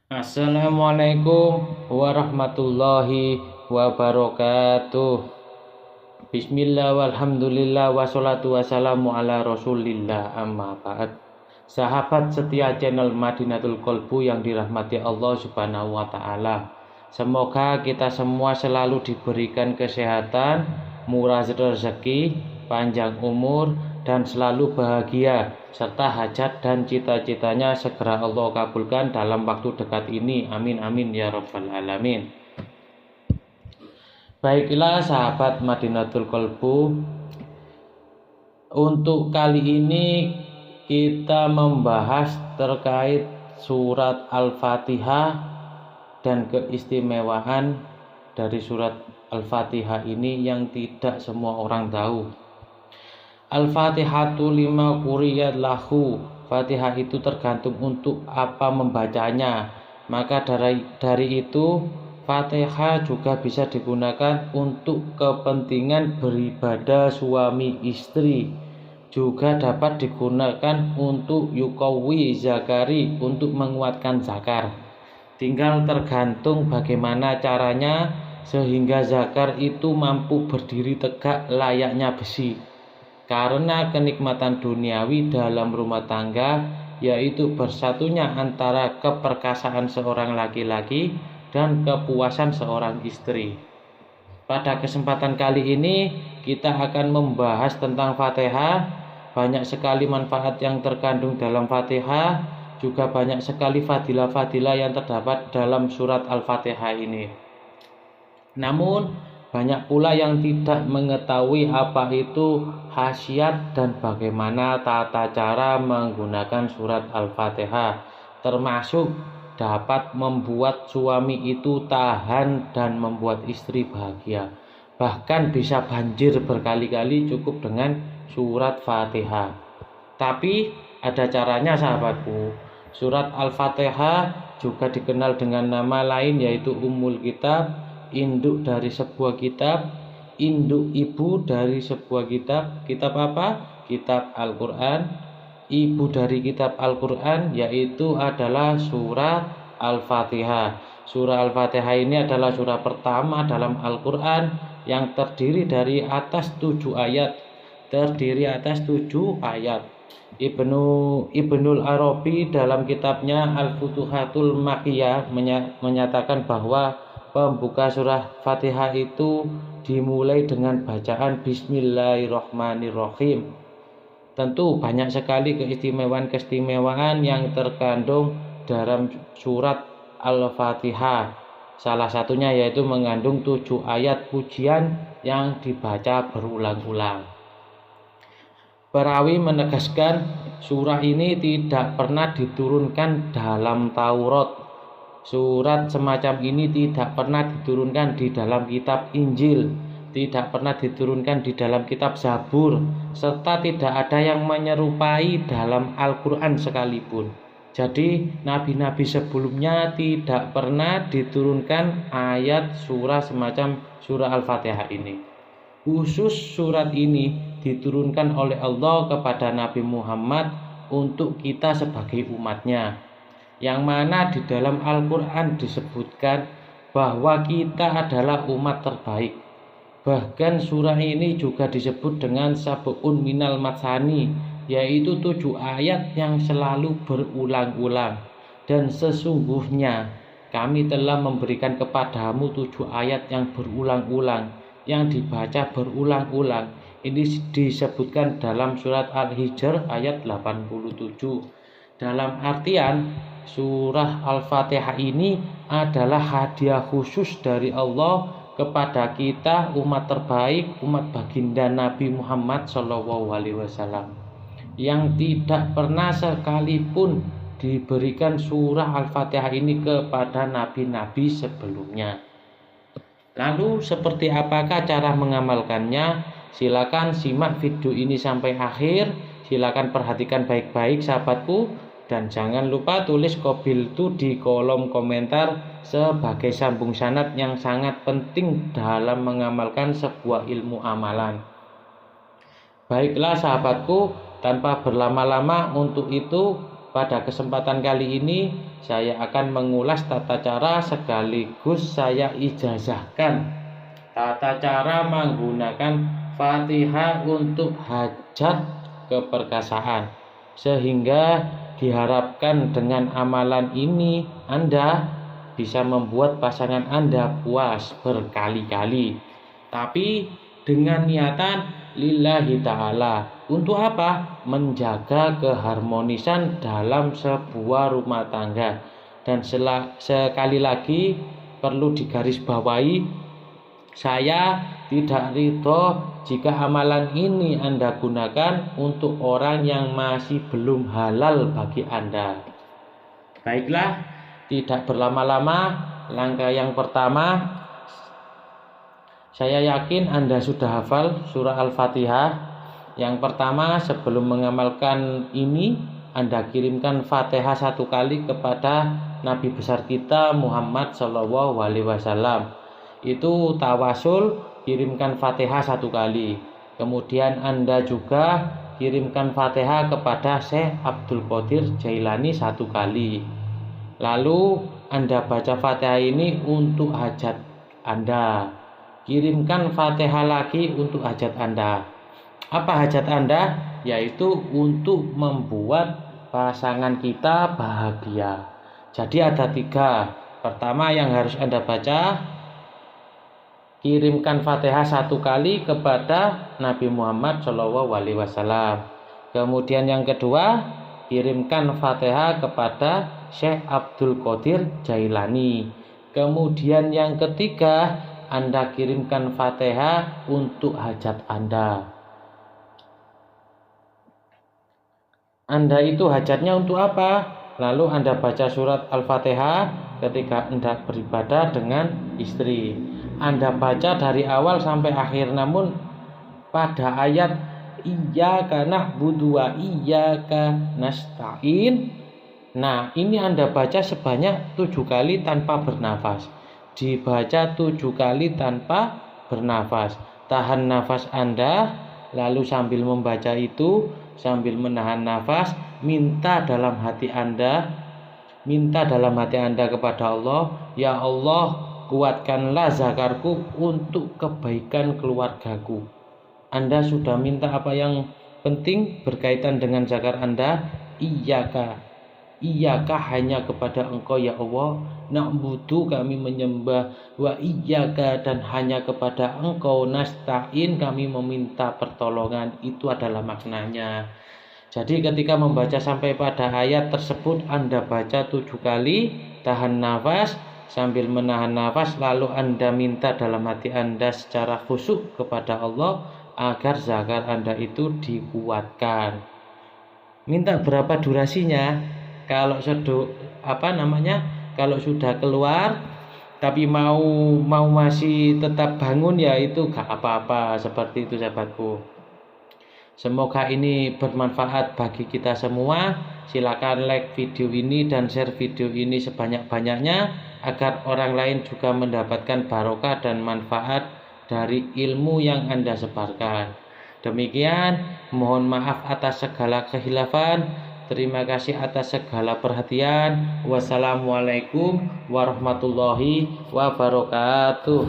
Assalamualaikum warahmatullahi wabarakatuh. Bismillah walhamdulillah wassalatu wassalamu ala rasulillah amma ba'd. Sahabat setia channel Madinatul Qalbu yang dirahmati Allah subhanahu wa ta'ala, semoga kita semua selalu diberikan kesehatan, murah rezeki, panjang umur, dan selalu bahagia, serta hajat dan cita-citanya segera Allah kabulkan dalam waktu dekat ini. Amin amin ya rabbal alamin. Baiklah sahabat Madinatul Qalbu, untuk kali ini kita membahas terkait surat Al-Fatihah dan keistimewaan dari surat Al-Fatihah ini yang tidak semua orang tahu. Al-Fatihatu lima quriyat lahu. Fatihah itu tergantung untuk apa membacanya. Maka dari itu Fatihah juga bisa digunakan untuk kepentingan beribadah suami istri. Juga dapat digunakan untuk yukawi zakari, untuk menguatkan zakar. Tinggal tergantung bagaimana caranya sehingga zakar itu mampu berdiri tegak layaknya besi. Karena kenikmatan duniawi dalam rumah tangga, yaitu bersatunya antara keperkasaan seorang laki-laki dan kepuasan seorang istri. Pada kesempatan kali ini kita akan membahas tentang Fatihah. Banyak sekali manfaat yang terkandung dalam Fatihah, juga banyak sekali fadilah-fadilah yang terdapat dalam surat Al-Fatihah ini. Namun banyak pula yang tidak mengetahui apa itu khasiat dan bagaimana tata cara menggunakan surat Al-Fatihah, termasuk dapat membuat suami itu tahan dan membuat istri bahagia. Bahkan bisa banjir berkali-kali cukup dengan surat Fatihah. Tapi ada caranya sahabatku. Surat Al-Fatihah juga dikenal dengan nama lain yaitu Ummul Kitab, induk dari sebuah kitab, induk ibu dari sebuah kitab. Kitab apa? Kitab Al-Quran. Ibu dari kitab Al-Quran yaitu adalah surah Al-Fatihah. Surah Al-Fatihah ini adalah surah pertama dalam Al-Quran yang terdiri dari atas 7 ayat. Ibnul Arabi dalam kitabnya Al-Futuhatul Makkiyah menyatakan bahwa pembuka surah Fatihah itu dimulai dengan bacaan Bismillahirrahmanirrahim. Tentu banyak sekali keistimewaan yang terkandung dalam surat Al-Fatihah. Salah satunya yaitu mengandung 7 ayat pujian yang dibaca berulang-ulang. Perawi menegaskan surah ini tidak pernah diturunkan dalam Taurat. Surat semacam ini tidak pernah diturunkan di dalam kitab Injil, tidak pernah diturunkan di dalam kitab Zabur, serta tidak ada yang menyerupai dalam Al-Quran sekalipun. Jadi nabi-nabi sebelumnya tidak pernah diturunkan ayat surah semacam surah Al-Fatihah ini. Khusus surat ini diturunkan oleh Allah kepada Nabi Muhammad untuk kita sebagai umatnya, yang mana di dalam Al-Quran disebutkan bahwa kita adalah umat terbaik. Bahkan surah ini juga disebut dengan sab'un minal matsani, yaitu 7 ayat yang selalu berulang-ulang. Dan sesungguhnya kami telah memberikan kepadamu 7 ayat yang berulang-ulang, yang dibaca berulang-ulang. Ini disebutkan dalam surat Al-Hijr ayat 87. Dalam artian surah Al-Fatihah ini adalah hadiah khusus dari Allah kepada kita umat terbaik, umat baginda Nabi Muhammad SAW, yang tidak pernah sekalipun diberikan surah Al-Fatihah ini kepada nabi-nabi sebelumnya. Lalu seperti apakah cara mengamalkannya? Silakan simak video ini sampai akhir. Silakan perhatikan baik-baik sahabatku. Dan jangan lupa tulis qabiltu di kolom komentar sebagai sambung sanad yang sangat penting dalam mengamalkan sebuah ilmu amalan. Baiklah sahabatku, tanpa berlama-lama untuk itu pada kesempatan kali ini saya akan mengulas tata cara sekaligus saya ijazahkan tata cara menggunakan Fatihah untuk hajat keperkasaan, sehingga diharapkan dengan amalan ini Anda bisa membuat pasangan Anda puas berkali-kali, tapi dengan niatan lillahi ta'ala. Untuk apa? Menjaga keharmonisan dalam sebuah rumah tangga. Dan sekali lagi perlu digarisbawahi, saya tidak ridho jika amalan ini Anda gunakan untuk orang yang masih belum halal bagi Anda. Baiklah, tidak berlama-lama, langkah yang pertama, saya yakin Anda sudah hafal surah Al-Fatihah. Yang pertama, sebelum mengamalkan ini, Anda kirimkan Fatihah 1 kali kepada Nabi besar kita Muhammad SAW. Itu tawasul, kirimkan Fatihah 1 kali. Kemudian Anda juga kirimkan Fatihah kepada Syekh Abdul Qadir Jailani 1 kali. Lalu Anda baca Fatihah ini untuk hajat Anda. Kirimkan Fatihah lagi untuk hajat Anda. Apa hajat Anda? Yaitu untuk membuat pasangan kita bahagia. Jadi ada 3. Pertama yang harus Anda baca, kirimkan Fatihah 1 kali kepada Nabi Muhammad SAW. Kemudian yang kedua, kirimkan Fatihah kepada Syekh Abdul Qadir Jailani. Kemudian yang ketiga, Anda kirimkan Fatihah untuk hajat Anda. Anda itu hajatnya untuk apa? Lalu Anda baca surat Al-Fatihah ketika Anda beribadah dengan istri. Anda baca dari awal sampai akhir, namun pada ayat iyyaka na'budu wa iyyaka nasta'in, nah ini Anda baca sebanyak 7 kali tanpa bernafas. Dibaca 7 kali tanpa bernafas. Tahan nafas Anda, lalu sambil membaca itu, sambil menahan nafas, minta dalam hati Anda kepada Allah, ya Allah, kuatkanlah zakarku untuk kebaikan keluargaku. Anda sudah minta apa yang penting berkaitan dengan zakar Anda? Iyaka hanya kepada Engkau ya Allah, na'budu kami menyembah, wa iyyaka dan hanya kepada Engkau nasta'in kami meminta pertolongan. Itu adalah maknanya. Jadi ketika membaca sampai pada ayat tersebut, Anda baca 7 kali, tahan nafas, sambil menahan nafas, lalu Anda minta dalam hati Anda secara khusyuk kepada Allah agar zakar Anda itu dikuatkan. Minta berapa durasinya? Kalau kalau sudah keluar tapi mau masih tetap bangun, ya itu gak apa-apa. Seperti itu sahabatku. Semoga ini bermanfaat bagi kita semua. Silakan like video ini dan share video ini sebanyak-banyaknya agar orang lain juga mendapatkan barokah dan manfaat dari ilmu yang Anda sebarkan. Demikian, mohon maaf atas segala khilafan. Terima kasih atas segala perhatian. Wassalamualaikum warahmatullahi wabarakatuh.